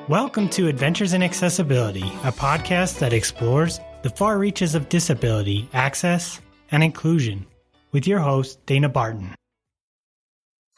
Welcome to Adventures in Accessibility, a podcast that explores the far reaches of disability, access, and inclusion, with your host, Dana Barton.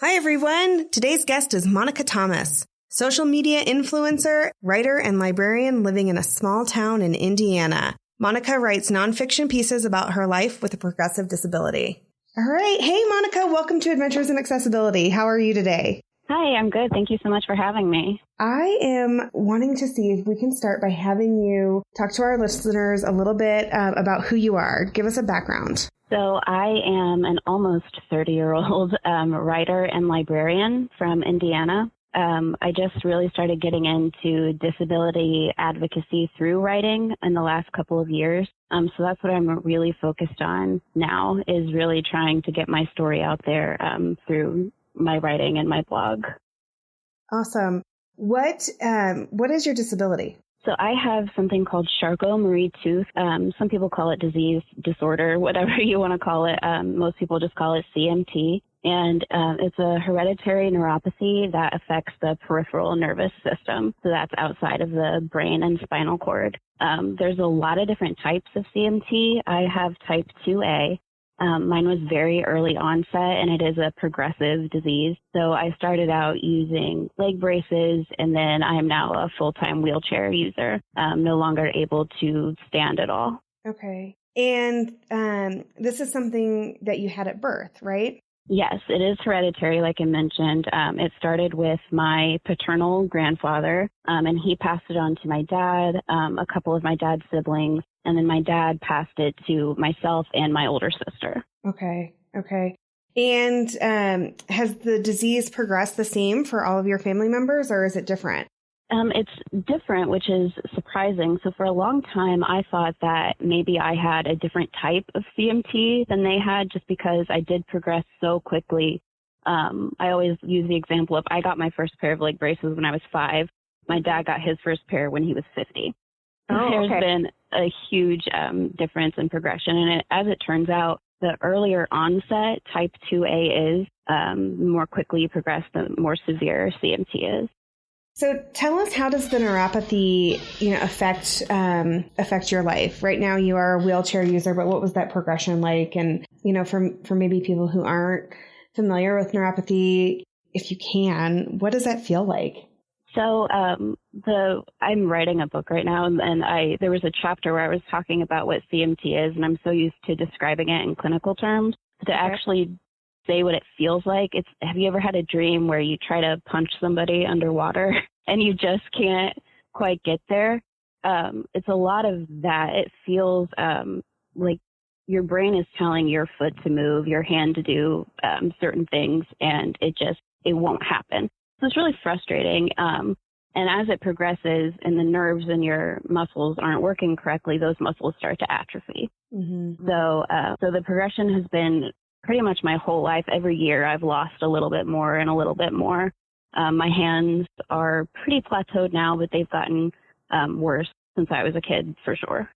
Hi, everyone. Today's guest is Monica Thomas, social media influencer, writer, and librarian living in a small town in Indiana. Monica writes nonfiction pieces about her life with a progressive disability. All right. Hey, Monica, welcome to Adventures in Accessibility. How are you today? Hi, I'm good. Thank you so much for having me. I am wanting to see if we can start by having you talk to our listeners a little bit about who you are. Give us a background. So I am an almost 30-year-old writer and librarian from Indiana. I just really started getting into disability advocacy through writing in the last couple of years. So that's what I'm really focused on now, is really trying to get my story out there through my writing and my blog. Awesome. What is your disability? So I have something called Charcot-Marie-Tooth. Some people call it disease, disorder, whatever you want to call it. Most people just call it CMT. And it's a hereditary neuropathy that affects the peripheral nervous system. So that's outside of the brain and spinal cord. There's a lot of different types of CMT. I have type 2A. Mine was very early onset, and it is a progressive disease. So I started out using leg braces, and then I am now a full-time wheelchair user, no longer able to stand at all. Okay. And this is something that you had at birth, right? Yes, it is hereditary, like I mentioned. It started with my paternal grandfather, and he passed it on to my dad, a couple of my dad's siblings, and then my dad passed it to myself and my older sister. Okay. And has the disease progressed the same for all of your family members, or is it different? It's different, which is surprising. So for a long time, I thought that maybe I had a different type of CMT than they had, just because I did progress so quickly. I always use the example of I got my first pair of leg braces when I was 5. My dad got his first pair when he was 50. There's been a huge difference in progression. And as it turns out, the earlier onset type 2A is, the more quickly you progress, the more severe CMT is. So tell us, how does the neuropathy, affect your life? Right now you are a wheelchair user, but what was that progression like? And, for maybe people who aren't familiar with neuropathy, if you can, what does that feel like? So I'm writing a book right now, and there was a chapter where I was talking about what CMT is, and I'm so used to describing it in clinical terms. To actually say what it feels like, have you ever had a dream where you try to punch somebody underwater and you just can't quite get there? It's a lot of that. It feels like your brain is telling your foot to move, your hand to do certain things, and it won't happen. So it's really frustrating. And as it progresses and the nerves in your muscles aren't working correctly, those muscles start to atrophy. Mm-hmm. So the progression has been pretty much my whole life. Every year I've lost a little bit more and a little bit more. My hands are pretty plateaued now, but they've gotten worse since I was a kid, for sure.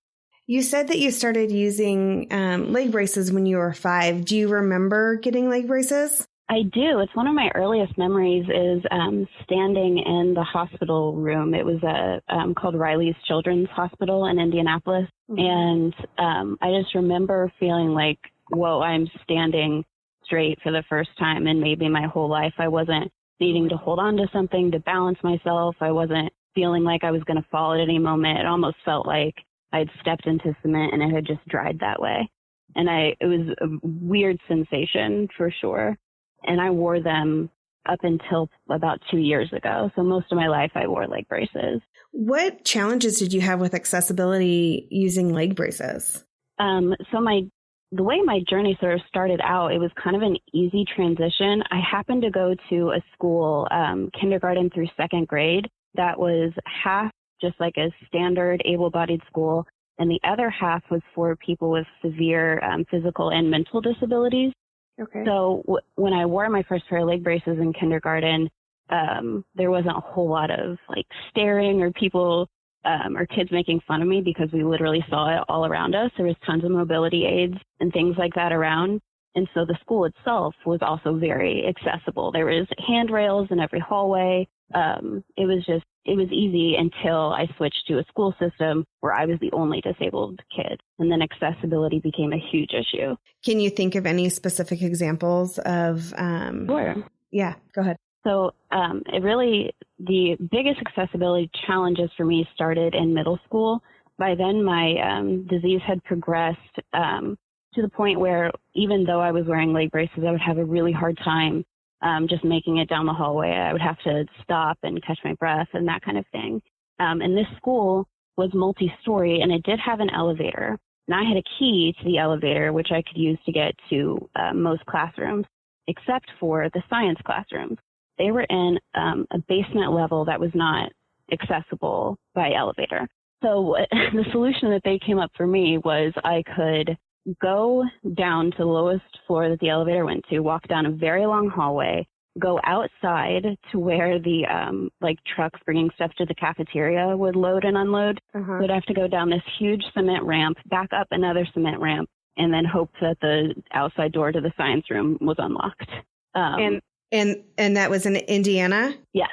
You said that you started using leg braces when you were 5. Do you remember getting leg braces? I do. It's one of my earliest memories is standing in the hospital room. It was called Riley's Children's Hospital in Indianapolis. Mm-hmm. And I just remember feeling like, whoa, I'm standing straight for the first time in maybe my whole life. I wasn't needing to hold on to something to balance myself. I wasn't feeling like I was going to fall at any moment. It almost felt like I'd stepped into cement and it had just dried that way. And it was a weird sensation for sure. And I wore them up until about 2 years ago. So most of my life I wore leg braces. What challenges did you have with accessibility using leg braces? The way my journey sort of started out, it was kind of an easy transition. I happened to go to a school, kindergarten through 2nd grade, that was half just like a standard able-bodied school, and the other half was for people with severe physical and mental disabilities. Okay. So when I wore my first pair of leg braces in kindergarten, there wasn't a whole lot of like staring or people or kids making fun of me, because we literally saw it all around us. There was tons of mobility aids and things like that around. And so the school itself was also very accessible. There was handrails in every hallway. It was just it was easy until I switched to a school system where I was the only disabled kid. And then accessibility became a huge issue. Can you think of any specific examples of? Sure. Yeah, go ahead. So the biggest accessibility challenges for me started in middle school. By then, my disease had progressed to the point where even though I was wearing leg braces, I would have a really hard time just making it down the hallway. I would have to stop and catch my breath and that kind of thing. And this school was multi-story, and it did have an elevator. And I had a key to the elevator, which I could use to get to most classrooms, except for the science classrooms. They were in a basement level that was not accessible by elevator. So the solution that they came up for me was I could go down to the lowest floor that the elevator went to, walk down a very long hallway, go outside to where the trucks bringing stuff to the cafeteria would load and unload. So I'd have to go down this huge cement ramp, back up another cement ramp, and then hope that the outside door to the science room was unlocked. And that was in Indiana? Yes.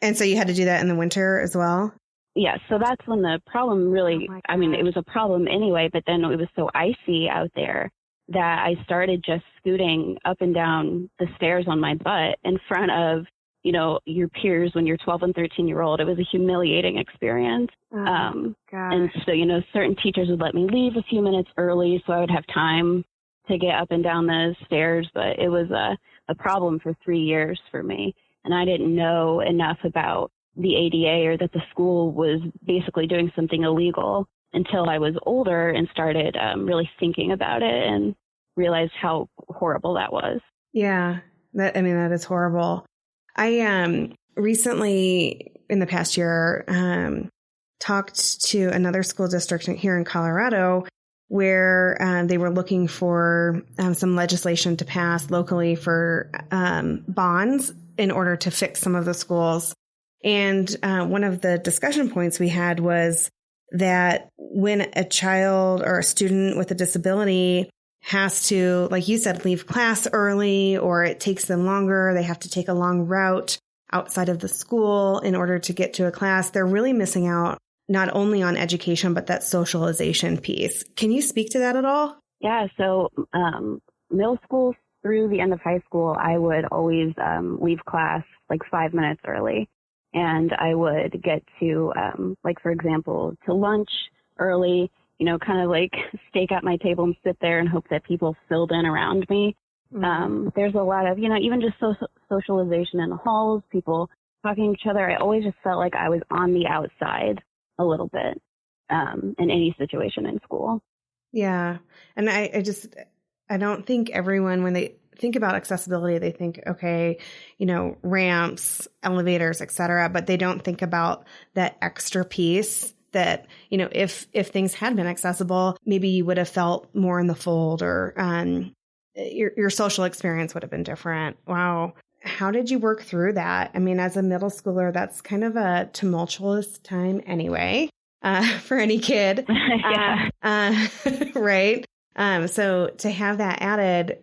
And so you had to do that in the winter as well? Yeah, so that's when the problem really, it was a problem anyway, but then it was so icy out there that I started just scooting up and down the stairs on my butt in front of, your peers when you're 12 and 13-year-old. It was a humiliating experience. And so, certain teachers would let me leave a few minutes early so I would have time to get up and down the stairs, but it was a problem for 3 years for me. And I didn't know enough about the ADA or that the school was basically doing something illegal until I was older and started really thinking about it and realized how horrible that was. Yeah, that is horrible. I recently, in the past year, talked to another school district here in Colorado where they were looking for some legislation to pass locally for bonds in order to fix some of the schools. And one of the discussion points we had was that when a child or a student with a disability has to, like you said, leave class early, or it takes them longer, they have to take a long route outside of the school in order to get to a class, they're really missing out not only on education, but that socialization piece. Can you speak to that at all? Yeah, so middle school through the end of high school, I would always leave class like 5 minutes early. And I would get to, for example, to lunch early, kind of like stake out my table and sit there and hope that people filled in around me. Mm-hmm. There's a lot of, even just socialization in the halls, people talking to each other. I always just felt like I was on the outside a little bit in any situation in school. Yeah. And I don't think everyone, when they think about accessibility, they think, okay, ramps, elevators, et cetera, but they don't think about that extra piece that, if things had been accessible, maybe you would have felt more in the fold, or your social experience would have been different. Wow. How did you work through that? As a middle schooler, that's kind of a tumultuous time anyway, for any kid. Yeah. Right. So to have that added,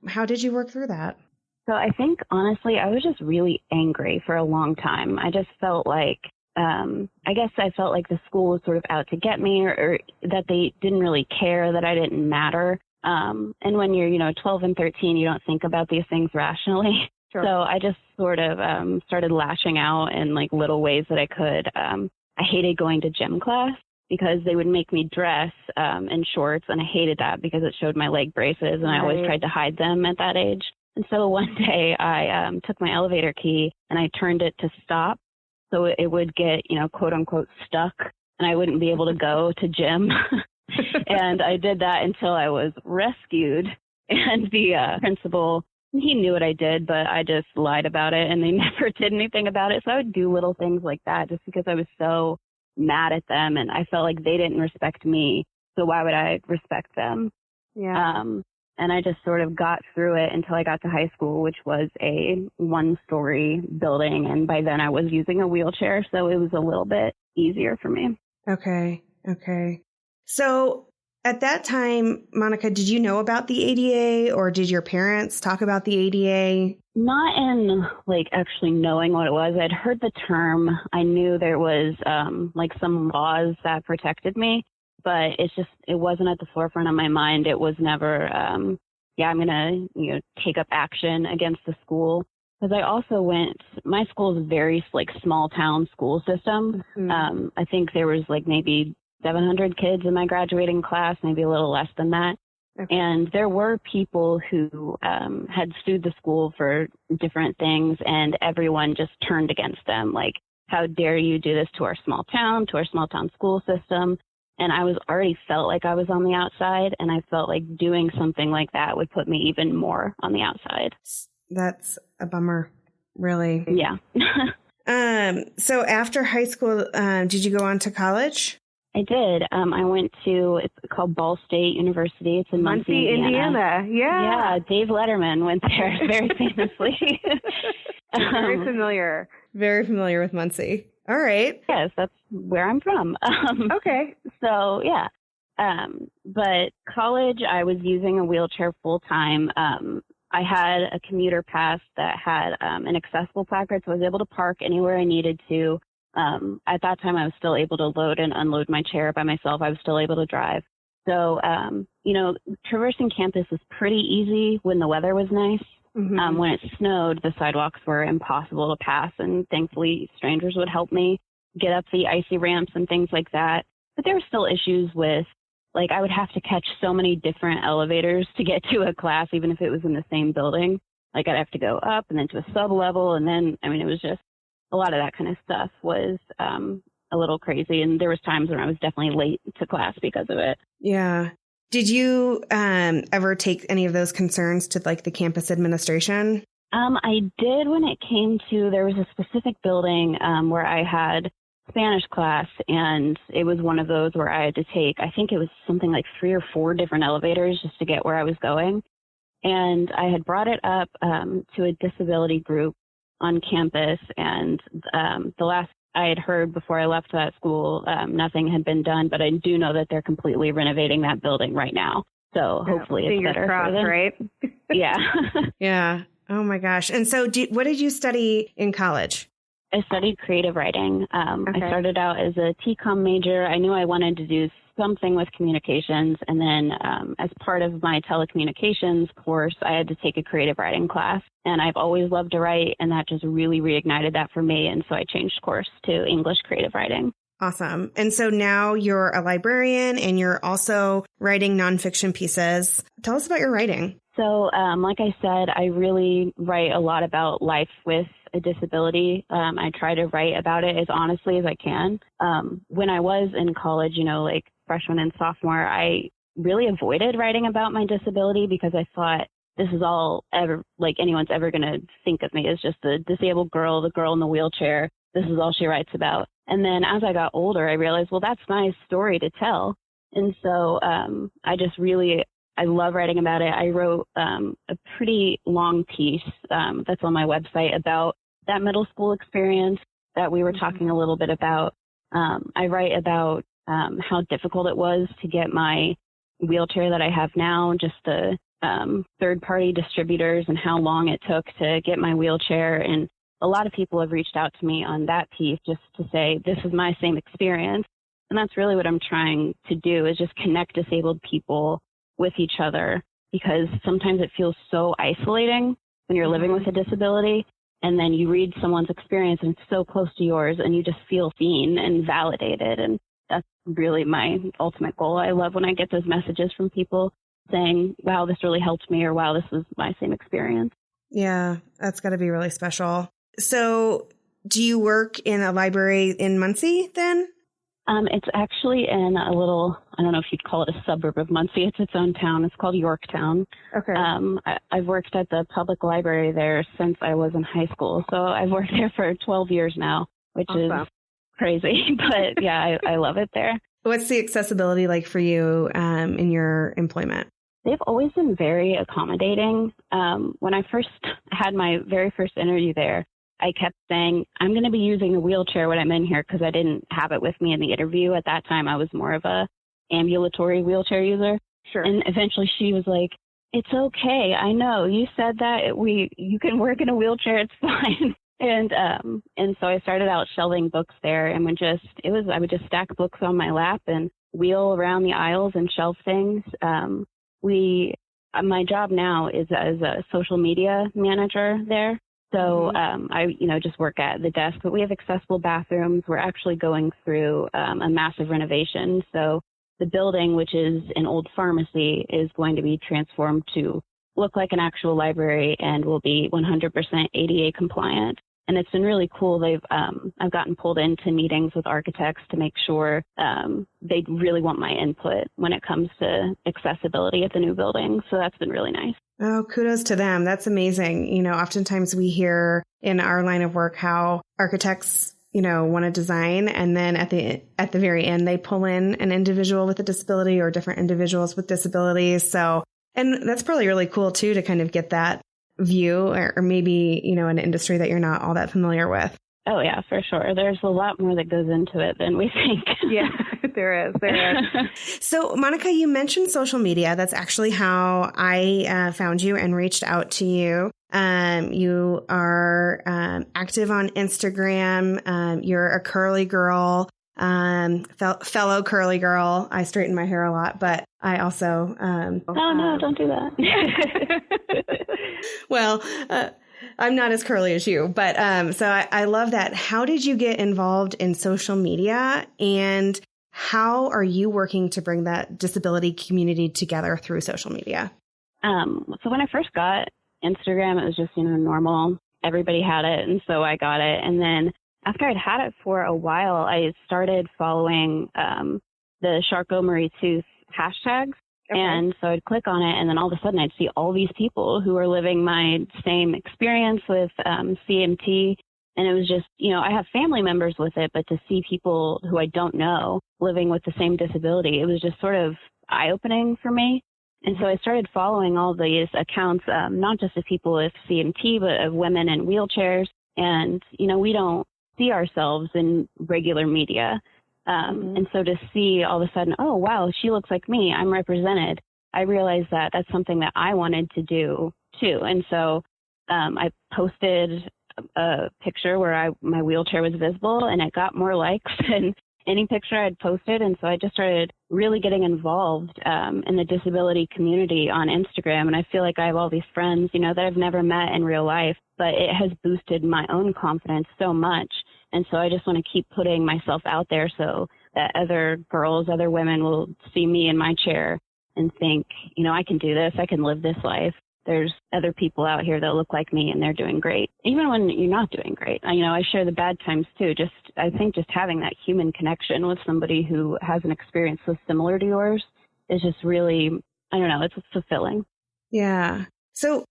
how did you work through that? So I think, honestly, I was just really angry for a long time. I just felt like, I felt like the school was sort of out to get me, or that they didn't really care, that I didn't matter. And when you're, 12 and 13, you don't think about these things rationally. Sure. So I just sort of started lashing out in like little ways that I could. I hated going to gym class, because they would make me dress in shorts, and I hated that because it showed my leg braces, and I always tried to hide them at that age. And so one day I took my elevator key and I turned it to stop, so it would get, quote unquote, stuck, and I wouldn't be able to go to gym. And I did that until I was rescued, and the principal, he knew what I did, but I just lied about it, and they never did anything about it. So I would do little things like that just because I was so mad at them, and I felt like they didn't respect me, so why would I respect them? Yeah. And I just sort of got through it until I got to high school, which was a 1-story building, and by then I was using a wheelchair, so it was a little bit easier for me. Okay. So At that time, Monica, did you know about the ADA or did your parents talk about the ADA? Not in actually knowing what it was. I'd heard the term. I knew there was some laws that protected me, but it wasn't at the forefront of my mind. It was never, I'm going to, take up action against the school. Because I also my school is a very small town school system. Mm-hmm. I think there was maybe 700 kids in my graduating class, maybe a little less than that. Okay. And there were people who had sued the school for different things, and everyone just turned against them. How dare you do this to our small town school system? And I already felt like I was on the outside, and I felt like doing something like that would put me even more on the outside. That's a bummer, really. Yeah. So after high school, did you go on to college? I did. I went to, it's called Ball State University. It's in Muncie, Indiana. Yeah. Yeah, Dave Letterman went there very famously. Very familiar. Very familiar with Muncie. All right. Yes, that's where I'm from. Okay. So, yeah. But college, I was using a wheelchair full time. I had a commuter pass that had an accessible placard, so I was able to park anywhere I needed to. At that time, I was still able to load and unload my chair by myself. I was still able to drive. So, traversing campus was pretty easy when the weather was nice. Mm-hmm. When it snowed, the sidewalks were impossible to pass, and thankfully strangers would help me get up the icy ramps and things like that. But there were still issues with, I would have to catch so many different elevators to get to a class, even if it was in the same building. I'd have to go up and then to a sub-level, and then, it was just a lot of that kind of stuff was a little crazy. And there was times when I was definitely late to class because of it. Yeah. Did you ever take any of those concerns to the campus administration? I did when it came to, there was a specific building where I had Spanish class, and it was one of those where I had to take, I think it was something like 3 or 4 different elevators just to get where I was going. And I had brought it up to a disability group on campus, and the last I had heard before I left that school, nothing had been done, but I do know that they're completely renovating that building right now. So hopefully it's better crossed, for them. Right? Yeah. Yeah. Oh my gosh. And so what did you study in college? I studied creative writing. Okay. I started out as a TCOM major. I knew I wanted to do something with communications. And then as part of my telecommunications course, I had to take a creative writing class. And I've always loved to write, and that just really reignited that for me. And so I changed course to English creative writing. Awesome. And so now you're a librarian and you're also writing nonfiction pieces. Tell us about your writing. So like I said, I really write a lot about life with a disability. I try to write about it as honestly as I can. When I was in college, freshman and sophomore, I really avoided writing about my disability because I thought this is all anyone's ever going to think of me as just the disabled girl, the girl in the wheelchair. This is all she writes about. And then as I got older, I realized, well, that's my story to tell. And so I love writing about it. I wrote a pretty long piece that's on my website about that middle school experience that we were talking a little bit about. I write about how difficult it was to get my wheelchair that I have now, just the third-party distributors, and how long it took to get my wheelchair. And a lot of people have reached out to me on that piece just to say, this is my same experience. And that's really what I'm trying to do, is just connect disabled people with each other, because sometimes it feels so isolating when you're living with a disability, and then you read someone's experience and it's so close to yours, and you just feel seen and validated. And that's really my ultimate goal. I love when I get those messages from people saying, wow, this really helped me, or wow, this was my same experience. Yeah, that's got to be really special. So do you work in a library in Muncie then? It's actually in a little, I don't know if you'd call it a suburb of Muncie. It's its own town. It's called Yorktown. Okay. I've worked at the public library there since I was in high school. So I've worked there for 12 years now, which is crazy. But yeah, I love it there. What's the accessibility like for you in your employment? They've always been very accommodating. When I first had my very first interview there, I kept saying, I'm going to be using a wheelchair when I'm in here, because I didn't have it with me in the interview. At that time, I was more of a ambulatory wheelchair user. Sure. And eventually she was like, it's okay. I know you said that you can work in a wheelchair. It's fine. And so I started out shelving books there, and I would just stack books on my lap and wheel around the aisles and shelf things. My job now is as a social media manager there. So I just work at the desk, but we have accessible bathrooms. We're actually going through a massive renovation. So the building, which is an old pharmacy, is going to be transformed to look like an actual library and will be 100% ADA compliant. And it's been really cool. I've gotten pulled into meetings with architects to make sure they really want my input when it comes to accessibility at the new building. So that's been really nice. Oh, kudos to them. That's amazing. Oftentimes we hear in our line of work how architects, want to design, and then at the very end, they pull in an individual with a disability or different individuals with disabilities. So, and that's probably really cool too, to kind of get that view, or maybe, an industry that you're not all that familiar with. Oh, yeah, for sure. There's a lot more that goes into it than we think. Yeah, there is. So, Monica, you mentioned social media. That's actually how I found you and reached out to you. You are active on Instagram. You're a curly girl, fellow curly girl. I straighten my hair a lot, but I also... no, don't do that. Well, I'm not as curly as you, but so I love that. How did you get involved in social media, and how are you working to bring that disability community together through social media? So when I first got Instagram, it was just, normal. Everybody had it, and so I got it. And then after I'd had it for a while, I started following the Charcot Marie Tooth hashtags. Okay. And so I'd click on it, and then all of a sudden I'd see all these people who are living my same experience with CMT. And it was just, I have family members with it, but to see people who I don't know living with the same disability, it was just sort of eye-opening for me. And so I started following all these accounts, not just of people with CMT, but of women in wheelchairs. And, we don't see ourselves in regular media. And so to see all of a sudden, oh, wow, she looks like me, I'm represented, I realized that that's something that I wanted to do too. And so I posted a picture where my wheelchair was visible, and it got more likes than any picture I'd posted. And so I just started really getting involved in the disability community on Instagram. And I feel like I have all these friends, that I've never met in real life, but it has boosted my own confidence so much. And so I just want to keep putting myself out there so that other girls, other women will see me in my chair and think, I can do this. I can live this life. There's other people out here that look like me, and they're doing great. Even when you're not doing great. I share the bad times too. I think just having that human connection with somebody who has an experience so similar to yours is just really, it's fulfilling. Yeah. So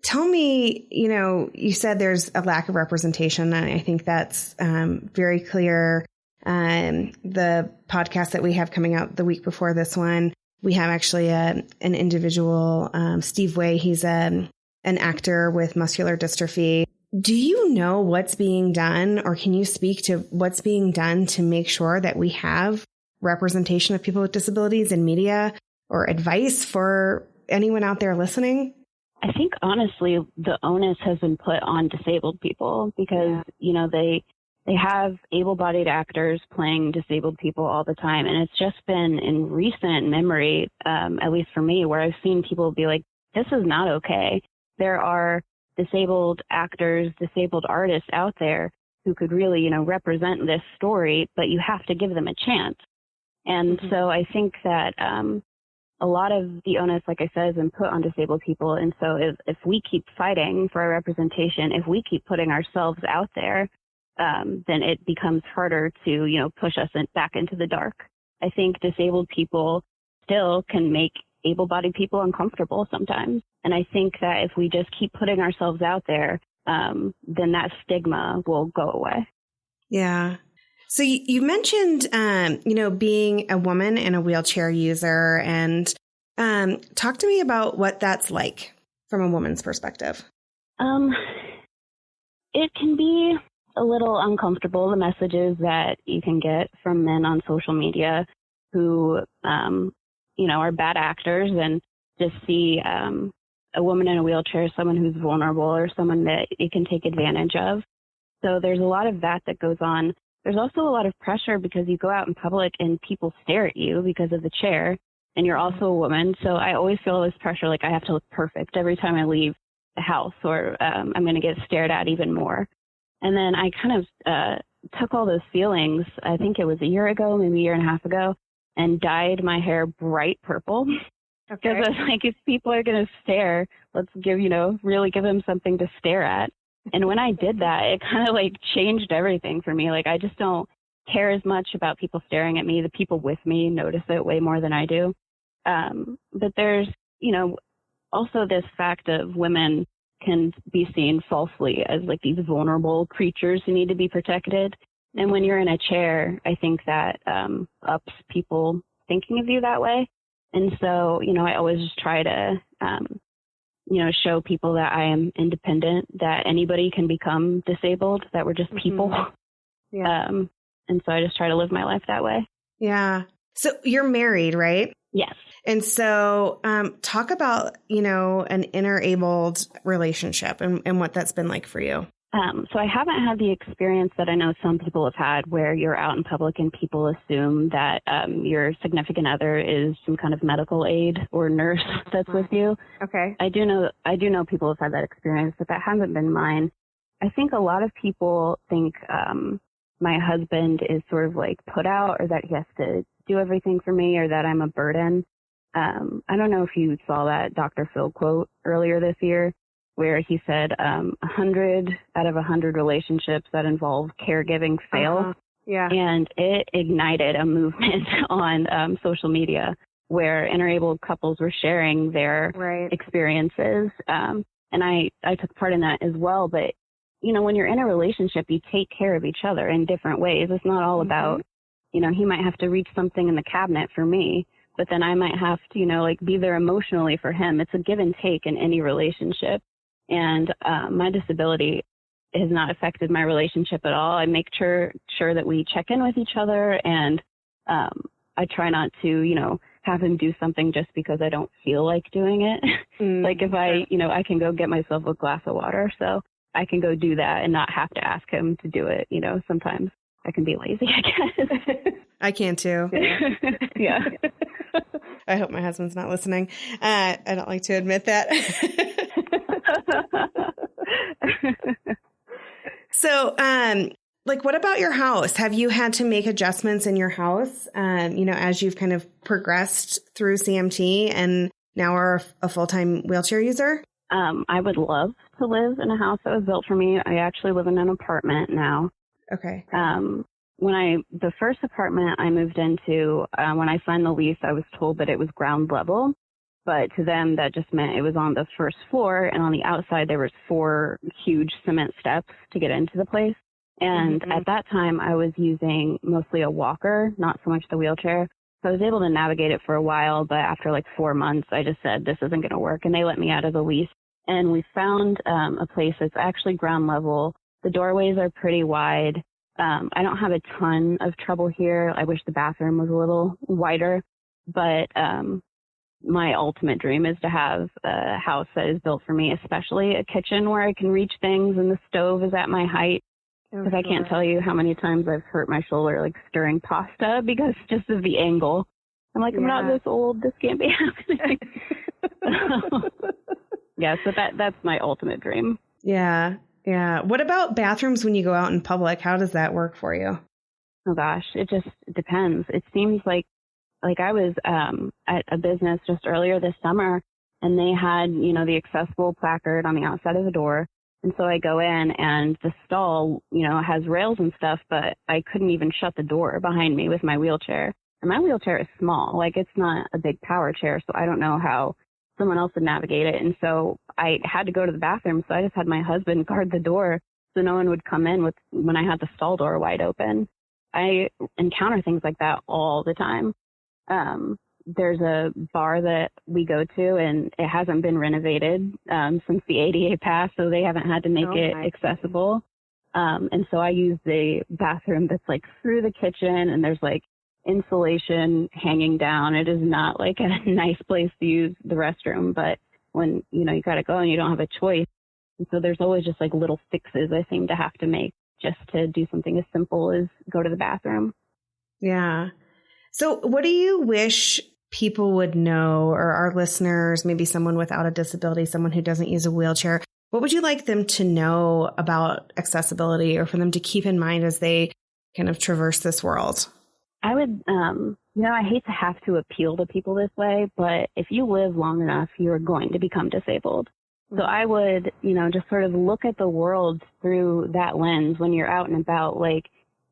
tell me, you said there's a lack of representation, and I think that's very clear. The podcast that we have coming out the week before this one, we have actually an individual, Steve Way. He's an actor with muscular dystrophy. Do you know what's being done, or can you speak to what's being done to make sure that we have representation of people with disabilities in media, or advice for anyone out there listening? I think, honestly, the onus has been put on disabled people because, they have able-bodied actors playing disabled people all the time. And it's just been in recent memory, at least for me, where I've seen people be like, this is not okay. There are disabled actors, disabled artists out there who could really, represent this story, but you have to give them a chance. And so I think that a lot of the onus, like I said, has been put on disabled people. And so if we keep fighting for our representation, if we keep putting ourselves out there, then it becomes harder to, push us back into the dark. I think disabled people still can make able-bodied people uncomfortable sometimes. And I think that if we just keep putting ourselves out there, then that stigma will go away. Yeah. So you mentioned, being a woman and a wheelchair user, and talk to me about what that's like from a woman's perspective. It can be a little uncomfortable, the messages that you can get from men on social media. who, are bad actors and just see a woman in a wheelchair as someone who's vulnerable or someone that it can take advantage of. So there's a lot of that goes on. There's also a lot of pressure because you go out in public and people stare at you because of the chair, and you're also a woman. So I always feel this pressure, like I have to look perfect every time I leave the house, or I'm going to get stared at even more. And then I kind of took all those feelings, I think it was a year ago, maybe a year and a half ago, and dyed my hair bright purple. Okay. Because I was like, if people are going to stare, let's really give them something to stare at. And when I did that, it kind of like changed everything for me. Like, I just don't care as much about people staring at me. The people with me notice it way more than I do. But there's, also this fact of women can be seen falsely as like these vulnerable creatures who need to be protected. And when you're in a chair, I think that ups people thinking of you that way. And so, I always just try to, show people that I am independent, that anybody can become disabled, that we're just people. Yeah. And so I just try to live my life that way. Yeah. So you're married, right? Yes. And so talk about, an inner-abled relationship and what that's been like for you. So I haven't had the experience that I know some people have had where you're out in public and people assume that your significant other is some kind of medical aid or nurse that's with you. Okay. I do know people have had that experience, but that hasn't been mine. I think a lot of people think my husband is sort of like put out, or that he has to do everything for me, or that I'm a burden. I don't know if you saw that Dr. Phil quote earlier this year, where he said 100 out of 100 relationships that involve caregiving fail. Uh-huh. Yeah. And it ignited a movement on social media where interabled couples were sharing their experiences. And I took part in that as well. But, when you're in a relationship, you take care of each other in different ways. It's not all about, he might have to reach something in the cabinet for me, but then I might have to, be there emotionally for him. It's a give and take in any relationship. And my disability has not affected my relationship at all. I make sure that we check in with each other, and I try not to, have him do something just because I don't feel like doing it. Like if I can go get myself a glass of water, so I can go do that and not have to ask him to do it. Sometimes I can be lazy, I guess. I can too. Yeah. I hope my husband's not listening. I don't like to admit that. So, what about your house? Have you had to make adjustments in your house, as you've kind of progressed through CMT and now are a full-time wheelchair user? I would love to live in a house that was built for me. I actually live in an apartment now. Okay. The first apartment I moved into, when I signed the lease, I was told that it was ground level. But to them, that just meant it was on the first floor, and on the outside, there was 4 huge cement steps to get into the place. And at that time, I was using mostly a walker, not so much the wheelchair. So I was able to navigate it for a while, but after like 4 months, I just said, this isn't going to work, and they let me out of the lease. And we found a place that's actually ground level. The doorways are pretty wide. I don't have a ton of trouble here. I wish the bathroom was a little wider, but my ultimate dream is to have a house that is built for me, especially a kitchen where I can reach things and the stove is at my height. Because I can't tell you how many times I've hurt my shoulder like stirring pasta because just of the angle. I'm like, I'm not this old. This can't be happening. Yeah, so that's my ultimate dream. Yeah. Yeah. What about bathrooms when you go out in public? How does that work for you? Oh, gosh, it just depends. It seems like I was at a business just earlier this summer, and they had, the accessible placard on the outside of the door. And so I go in, and the stall, has rails and stuff, but I couldn't even shut the door behind me with my wheelchair. And my wheelchair is small. Like, it's not a big power chair, so I don't know how someone else would navigate it. And so I had to go to the bathroom, so I just had my husband guard the door so no one would come in when I had the stall door wide open. I encounter things like that all the time. There's a bar that we go to, and it hasn't been renovated since the ADA passed, so they haven't had to make it accessible. And so I use the bathroom that's like through the kitchen, and there's like insulation hanging down. It is not like a nice place to use the restroom, but when, you got to go and you don't have a choice. And so there's always just like little fixes I seem to have to make just to do something as simple as go to the bathroom. Yeah. So what do you wish people would know, or our listeners, maybe someone without a disability, someone who doesn't use a wheelchair, what would you like them to know about accessibility, or for them to keep in mind as they kind of traverse this world? I would, I hate to have to appeal to people this way, but if you live long enough, you're going to become disabled. So I would, just sort of look at the world through that lens when you're out and about. Like,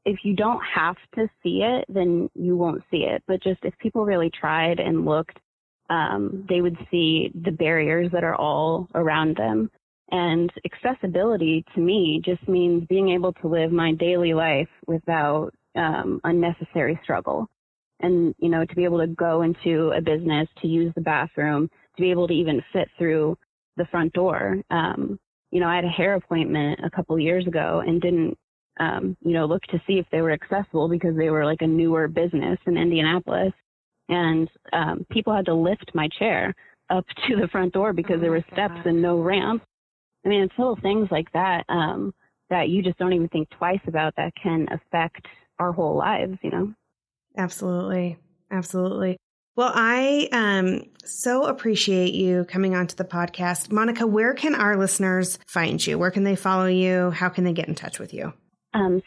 if you don't have to see it, then you won't see it. But just if people really tried and looked, they would see the barriers that are all around them. And accessibility to me just means being able to live my daily life without unnecessary struggle. And, to be able to go into a business, to use the bathroom, to be able to even fit through the front door. I had a hair appointment a couple years ago and didn't, look to see if they were accessible because they were like a newer business in Indianapolis. And people had to lift my chair up to the front door because there were steps and no ramp. I mean, it's little things like that that you just don't even think twice about that can affect our whole lives, Absolutely. Absolutely. Well, I so appreciate you coming onto the podcast. Monica, where can our listeners find you? Where can they follow you? How can they get in touch with you? I'm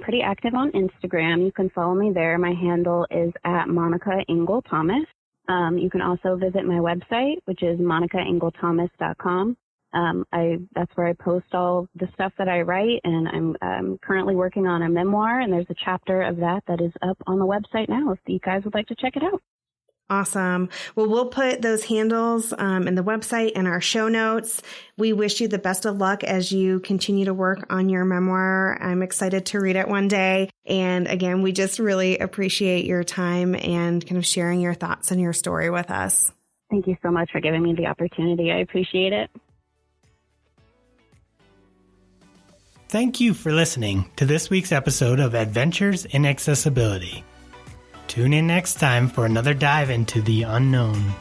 pretty active on Instagram. You can follow me there. My handle is at Monica Ingle Thomas. You can also visit my website, which is monicainglethomas.com. That's where I post all the stuff that I write, and I'm currently working on a memoir, and there's a chapter of that is up on the website now if you guys would like to check it out. Awesome. Well, we'll put those handles in the website and our show notes. We wish you the best of luck as you continue to work on your memoir. I'm excited to read it one day. And again, we just really appreciate your time and kind of sharing your thoughts and your story with us. Thank you so much for giving me the opportunity. I appreciate it. Thank you for listening to this week's episode of Adventures in Accessibility. Tune in next time for another dive into the unknown.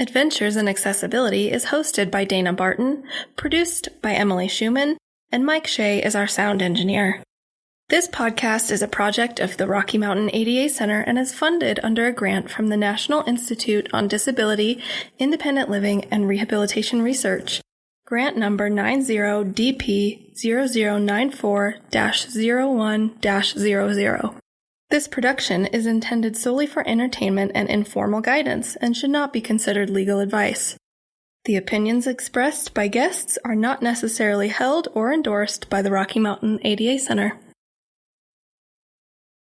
Adventures in Accessibility is hosted by Dana Barton, produced by Emily Schumann, and Mike Shea is our sound engineer. This podcast is a project of the Rocky Mountain ADA Center and is funded under a grant from the National Institute on Disability, Independent Living, and Rehabilitation Research. Grant number 90DP0094-01-00. This production is intended solely for entertainment and informal guidance and should not be considered legal advice. The opinions expressed by guests are not necessarily held or endorsed by the Rocky Mountain ADA Center.